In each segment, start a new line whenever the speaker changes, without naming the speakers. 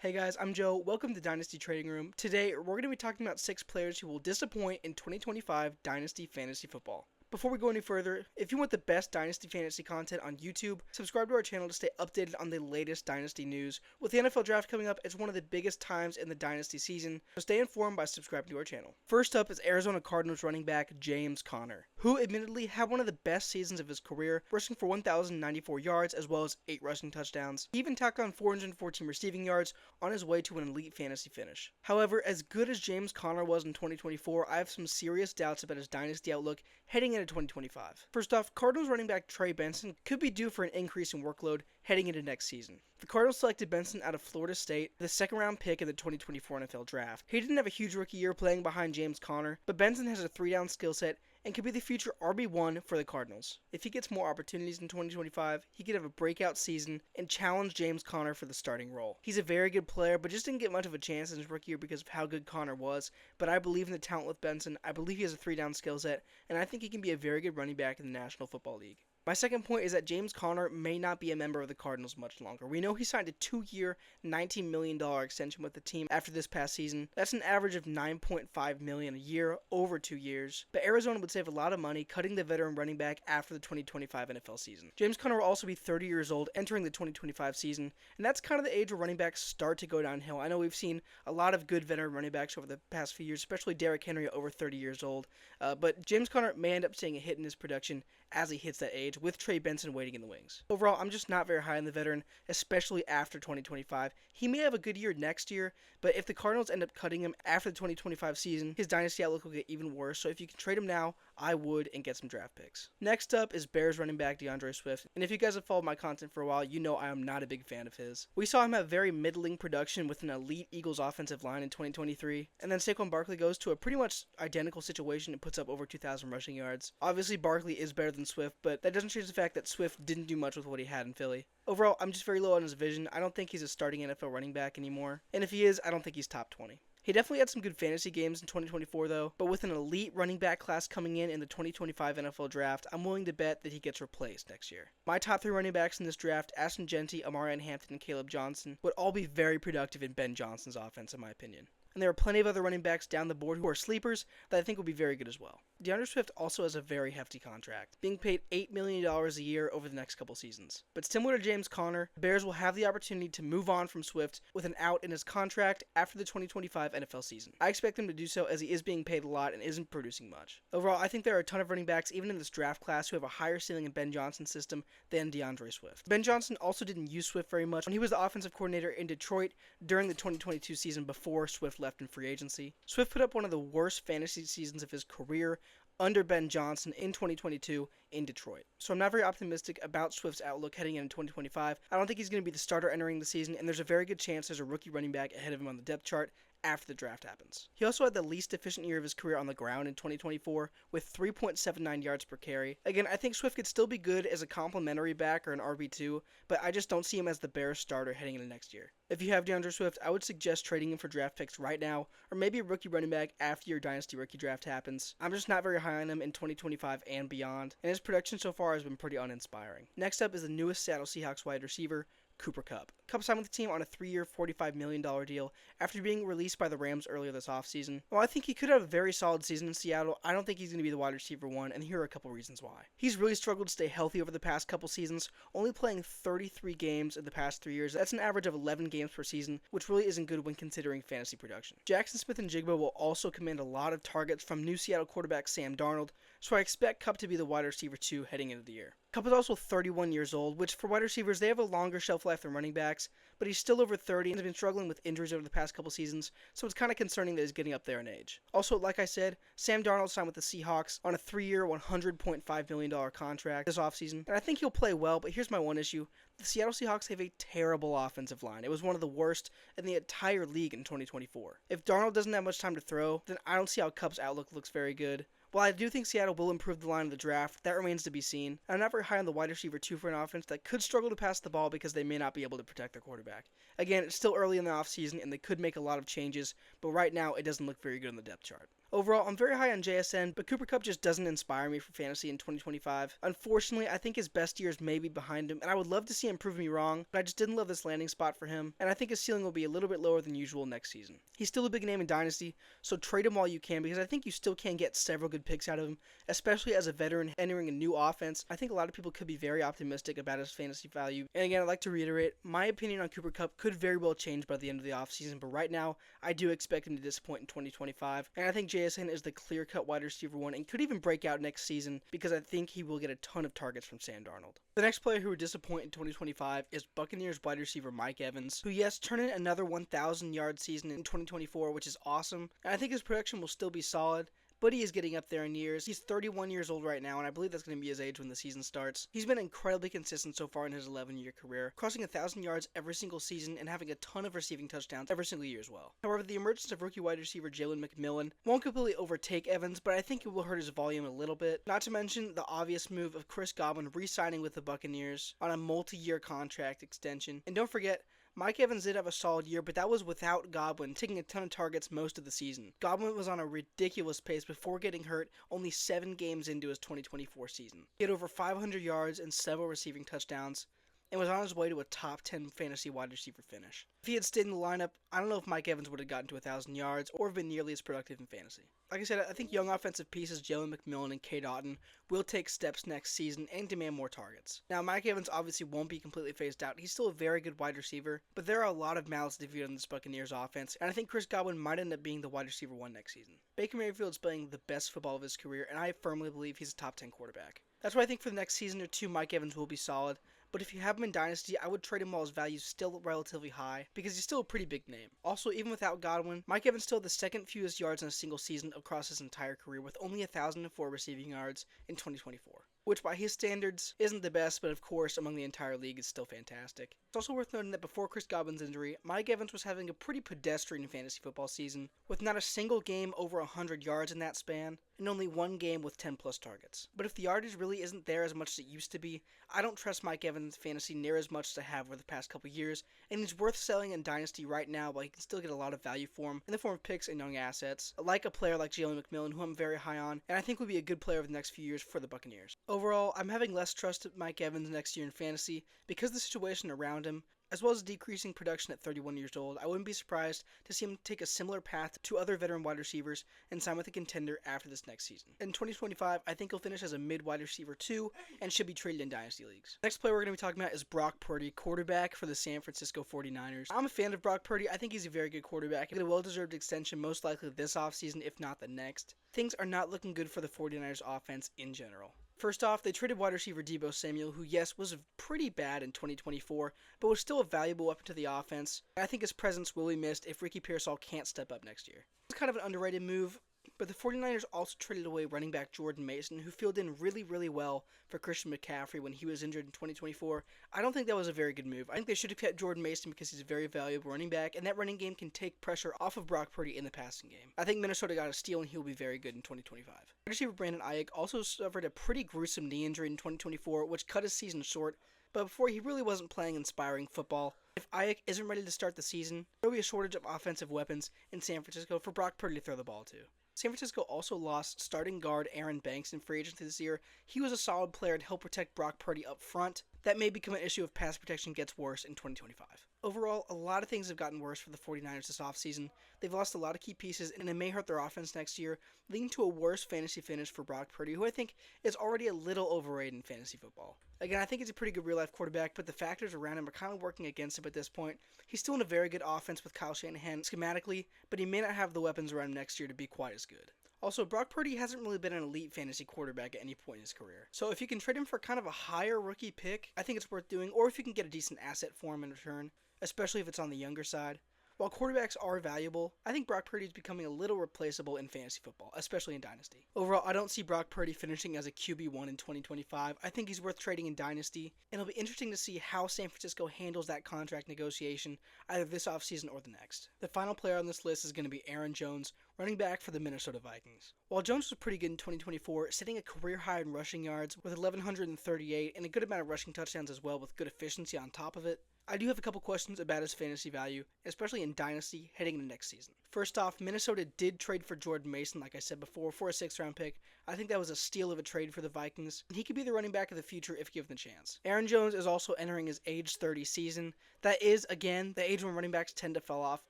Hey guys, I'm Joe. Welcome to Dynasty Trading Room. Today, we're going to be talking about 6 players who will disappoint in 2025 Dynasty Fantasy Football. Before we go any further, if you want the best Dynasty Fantasy content on YouTube, subscribe to our channel to stay updated on the latest Dynasty news. With the NFL Draft coming up, it's one of the biggest times in the Dynasty season, so stay informed by subscribing to our channel. First up is Arizona Cardinals running back James Conner, who admittedly had one of the best seasons of his career, rushing for 1,094 yards as well as 8 rushing touchdowns. He even tacked on 414 receiving yards on his way to an elite fantasy finish. However, as good as James Conner was in 2024, I have some serious doubts about his Dynasty outlook heading into 2025. First off, Cardinals running back Trey Benson could be due for an increase in workload heading into next season. The Cardinals selected Benson out of Florida State, the second-round pick in the 2024 NFL Draft. He didn't have a huge rookie year playing behind James Conner, but Benson has a 3-down skill set and could be the future RB1 for the Cardinals. If he gets more opportunities in 2025, he could have a breakout season and challenge James Conner for the starting role. He's a very good player, but just didn't get much of a chance in his rookie year because of how good Conner was, but I believe in the talent with Benson. I believe he has a 3-down skill set, and I think he can be a very good running back in the National Football League. My second point is that James Conner may not be a member of the Cardinals much longer. We know he signed a 2-year, $19 million extension with the team after this past season. That's an average of $9.5 million a year over 2 years. But Arizona would save a lot of money cutting the veteran running back after the 2025 NFL season. James Conner will also be 30 years old entering the 2025 season, and that's kind of the age where running backs start to go downhill. I know we've seen a lot of good veteran running backs over the past few years, especially Derrick Henry at over 30 years old. But James Conner may end up seeing a hit in his production as he hits that age, with Trey Benson waiting in the wings. Overall, I'm just not very high on the veteran, especially after 2025. He may have a good year next year, but if the Cardinals end up cutting him after the 2025 season, his dynasty outlook will get even worse, so if you can trade him now, I would, and get some draft picks. Next up is Bears running back DeAndre Swift, and if you guys have followed my content for a while, you know I am not a big fan of his. We saw him have very middling production with an elite Eagles offensive line in 2023, and then Saquon Barkley goes to a pretty much identical situation and puts up over 2,000 rushing yards. Obviously, Barkley is better than Swift, but that doesn't change the fact that Swift didn't do much with what he had in Philly. Overall, I'm just very low on his vision. I don't think he's a starting NFL running back anymore, and if he is, I don't think he's top 20. He definitely had some good fantasy games in 2024 though, but with an elite running back class coming in the 2025 NFL Draft, I'm willing to bet that he gets replaced next year. My top 3 running backs in this draft, Ashton Jeanty, Amari Hampton, and Caleb Johnson, would all be very productive in Ben Johnson's offense in my opinion. And there are plenty of other running backs down the board who are sleepers that I think will be very good as well. DeAndre Swift also has a very hefty contract, being paid $8 million a year over the next couple seasons. But similar to James Conner, the Bears will have the opportunity to move on from Swift with an out in his contract after the 2025 NFL season. I expect him to do so as he is being paid a lot and isn't producing much. Overall, I think there are a ton of running backs even in this draft class who have a higher ceiling in Ben Johnson's system than DeAndre Swift. Ben Johnson also didn't use Swift very much when he was the offensive coordinator in Detroit during the 2022 season before Swift left in free agency. Swift put up one of the worst fantasy seasons of his career under Ben Johnson in 2022 in Detroit. So I'm not very optimistic about Swift's outlook heading into 2025. I don't think he's going to be the starter entering the season, and there's a very good chance there's a rookie running back ahead of him on the depth chart after the draft happens. He also had the least efficient year of his career on the ground in 2024 with 3.79 yards per carry. Again, I think Swift could still be good as a complimentary back or an RB2, but I just don't see him as the Bears starter heading into next year. If you have DeAndre Swift, I would suggest trading him for draft picks right now, or maybe a rookie running back after your dynasty rookie draft happens. I'm just not very high on him in 2025 and beyond, and his production so far has been pretty uninspiring. Next up is the newest Seattle Seahawks wide receiver, Kupp. Kupp signed with the team on a 3-year, $45 million deal after being released by the Rams earlier this offseason. While I think he could have a very solid season in Seattle, I don't think he's going to be the wide receiver 1, and here are a couple reasons why. He's really struggled to stay healthy over the past couple seasons, only playing 33 games in the past 3 years. That's an average of 11 games per season, which really isn't good when considering fantasy production. Jackson Smith and Jigba will also command a lot of targets from new Seattle quarterback Sam Darnold, so I expect Kupp to be the wide receiver 2 heading into the year. Kupp is also 31 years old, which for wide receivers, they have a longer shelf life than running backs, but he's still over 30 and has been struggling with injuries over the past couple seasons, so it's kind of concerning that he's getting up there in age. Also, like I said, Sam Darnold signed with the Seahawks on a 3-year, $100.5 million contract this offseason, and I think he'll play well, but here's my one issue. The Seattle Seahawks have a terrible offensive line. It was one of the worst in the entire league in 2024. If Darnold doesn't have much time to throw, then I don't see how Kupp's outlook looks very good. While I do think Seattle will improve the line of the draft, that remains to be seen. I'm not very high on the wide receiver 2 for an offense that could struggle to pass the ball because they may not be able to protect their quarterback. Again, it's still early in the offseason and they could make a lot of changes, but right now it doesn't look very good on the depth chart. Overall, I'm very high on JSN, but Cooper Kupp just doesn't inspire me for fantasy in 2025. Unfortunately, I think his best years may be behind him, and I would love to see him prove me wrong, but I just didn't love this landing spot for him, and I think his ceiling will be a little bit lower than usual next season. He's still a big name in Dynasty, so trade him while you can, because I think you still can get several good picks out of him, especially as a veteran entering a new offense. I think a lot of people could be very optimistic about his fantasy value, and again, I'd like to reiterate, my opinion on Cooper Kupp could very well change by the end of the offseason, but right now, I do expect him to disappoint in 2025, and I think JSN is the clear-cut wide receiver one and could even break out next season because I think he will get a ton of targets from Sam Darnold. The next player who would disappoint in 2025 is Buccaneers wide receiver Mike Evans, who yes, turned in another 1,000-yard season in 2024, which is awesome, and I think his production will still be solid, but he is getting up there in years. He's 31 years old right now, and I believe that's going to be his age when the season starts. He's been incredibly consistent so far in his 11-year career, crossing 1,000 yards every single season and having a ton of receiving touchdowns every single year as well. However, the emergence of rookie wide receiver Jalen McMillan won't completely overtake Evans, but I think it will hurt his volume a little bit. Not to mention the obvious move of Chris Godwin re-signing with the Buccaneers on a multi-year contract extension. And don't forget, Mike Evans did have a solid year, but that was without Godwin taking a ton of targets most of the season. Godwin was on a ridiculous pace before getting hurt only 7 games into his 2024 season. He had over 500 yards and several receiving touchdowns, and was on his way to a top 10 fantasy wide receiver finish. If he had stayed in the lineup, I don't know if Mike Evans would have gotten to 1,000 yards or been nearly as productive in fantasy. Like I said, I think young offensive pieces Jalen McMillan and Cade Otton will take steps next season and demand more targets. Now, Mike Evans obviously won't be completely phased out. He's still a very good wide receiver, but there are a lot of mouths to feed on this Buccaneers offense, and I think Chris Godwin might end up being the wide receiver one next season. Baker Mayfield's playing the best football of his career, and I firmly believe he's a top 10 quarterback. That's why I think for the next season or two, Mike Evans will be solid. But if you have him in Dynasty, I would trade him while his value is still relatively high, because he's still a pretty big name. Also, even without Godwin, Mike Evans still had the second fewest yards in a single season across his entire career, with only 1,004 receiving yards in 2024. Which by his standards isn't the best, but of course among the entire league is still fantastic. It's also worth noting that before Chris Godwin's injury, Mike Evans was having a pretty pedestrian fantasy football season, with not a single game over 100 yards in that span, and only one game with 10 plus targets. But if the yardage really isn't there as much as it used to be, I don't trust Mike Evans' fantasy near as much as I have over the past couple years, and he's worth selling in Dynasty right now while you can still get a lot of value for him in the form of picks and young assets, like a player like Jalen McMillan, who I'm very high on, and I think would be a good player over the next few years for the Buccaneers. Overall, I'm having less trust in Mike Evans next year in fantasy because of the situation around him, as well as decreasing production at 31 years old. I wouldn't be surprised to see him take a similar path to other veteran wide receivers and sign with a contender after this next season. In 2025, I think he'll finish as a mid wide receiver 2 and should be traded in Dynasty leagues. Next player we're going to be talking about is Brock Purdy, quarterback for the San Francisco 49ers. I'm a fan of Brock Purdy. I think he's a very good quarterback. He'll get a well-deserved extension most likely this offseason, if not the next. Things are not looking good for the 49ers offense in general. First off, they traded wide receiver Deebo Samuel, who yes, was pretty bad in 2024, but was still a valuable weapon to the offense. I think his presence will be missed if Ricky Pearsall can't step up next year. It's kind of an underrated move, but the 49ers also traded away running back Jordan Mason, who filled in really well for Christian McCaffrey when he was injured in 2024. I don't think that was a very good move. I think they should have kept Jordan Mason because he's a very valuable running back, and that running game can take pressure off of Brock Purdy in the passing game. I think Minnesota got a steal, and he'll be very good in 2025. Wide receiver Brandon Ayuk also suffered a pretty gruesome knee injury in 2024, which cut his season short, but before he really wasn't playing inspiring football. If Ayuk isn't ready to start the season, there will be a shortage of offensive weapons in San Francisco for Brock Purdy to throw the ball to. San Francisco also lost starting guard Aaron Banks in free agency this year. He was a solid player to help protect Brock Purdy up front. That may become an issue if pass protection gets worse in 2025. Overall, a lot of things have gotten worse for the 49ers this offseason. They've lost a lot of key pieces, and it may hurt their offense next year, leading to a worse fantasy finish for Brock Purdy, who I think is already a little overrated in fantasy football. Again, I think he's a pretty good real-life quarterback, but the factors around him are kind of working against him at this point. He's still in a very good offense with Kyle Shanahan schematically, but he may not have the weapons around him next year to be quite as good. Also, Brock Purdy hasn't really been an elite fantasy quarterback at any point in his career. So if you can trade him for kind of a higher rookie pick, I think it's worth doing, or if you can get a decent asset for him in return, especially if it's on the younger side. While quarterbacks are valuable, I think Brock Purdy is becoming a little replaceable in fantasy football, especially in Dynasty. Overall, I don't see Brock Purdy finishing as a QB1 in 2025. I think he's worth trading in Dynasty, and it'll be interesting to see how San Francisco handles that contract negotiation either this offseason or the next. The final player on this list is going to be Aaron Jones, running back for the Minnesota Vikings. While Jones was pretty good in 2024, setting a career high in rushing yards with 1,138 and a good amount of rushing touchdowns as well with good efficiency on top of it, I do have a couple questions about his fantasy value, especially in Dynasty heading into next season. First off, Minnesota did trade for Jordan Mason, like I said before, for a 6th-round pick. I think that was a steal of a trade for the Vikings. He could be the running back of the future if given the chance. Aaron Jones is also entering his age 30 season. That is, again, the age when running backs tend to fall off.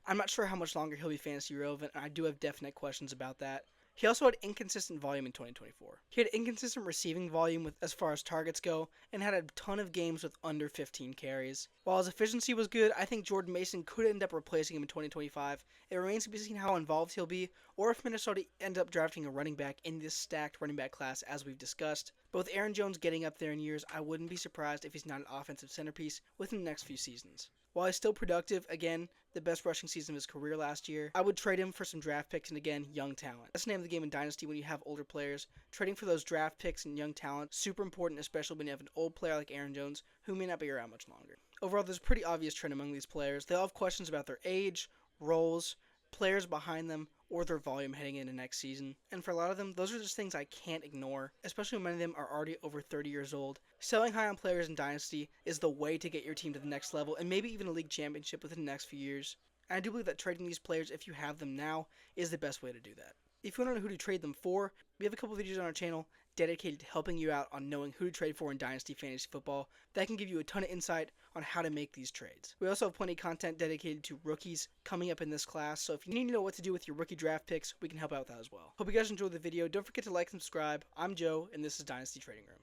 I'm not sure how much longer he'll be fantasy relevant, and I do have definite questions about that. He also had inconsistent volume in 2024. He had inconsistent receiving volume with as far as targets go, and had a ton of games with under 15 carries. While his efficiency was good, I think Jordan Mason could end up replacing him in 2025. It remains to be seen how involved he'll be, or if Minnesota ends up drafting a running back in this stacked running back class as we've discussed. But with Aaron Jones getting up there in years, I wouldn't be surprised if he's not an offensive centerpiece within the next few seasons. While he's still productive, again, the best rushing season of his career last year, I would trade him for some draft picks and, again, young talent. That's the name of the game in Dynasty when you have older players. Trading for those draft picks and young talent, super important, especially when you have an old player like Aaron Jones, who may not be around much longer. Overall, there's a pretty obvious trend among these players. They all have questions about their age, roles, players behind them, or their volume heading into next season. And for a lot of them, those are just things I can't ignore, especially when many of them are already over 30 years old. Selling high on players in Dynasty is the way to get your team to the next level, and maybe even a league championship within the next few years. And I do believe that trading these players, if you have them now, is the best way to do that. If you want to know who to trade them for, we have a couple videos on our channel dedicated to helping you out on knowing who to trade for in Dynasty Fantasy Football. That can give you a ton of insight on how to make these trades. We also have plenty of content dedicated to rookies coming up in this class, so if you need to know what to do with your rookie draft picks, we can help out with that as well. Hope you guys enjoyed the video. Don't forget to like and subscribe. I'm Joe, and this is Dynasty Trading Room.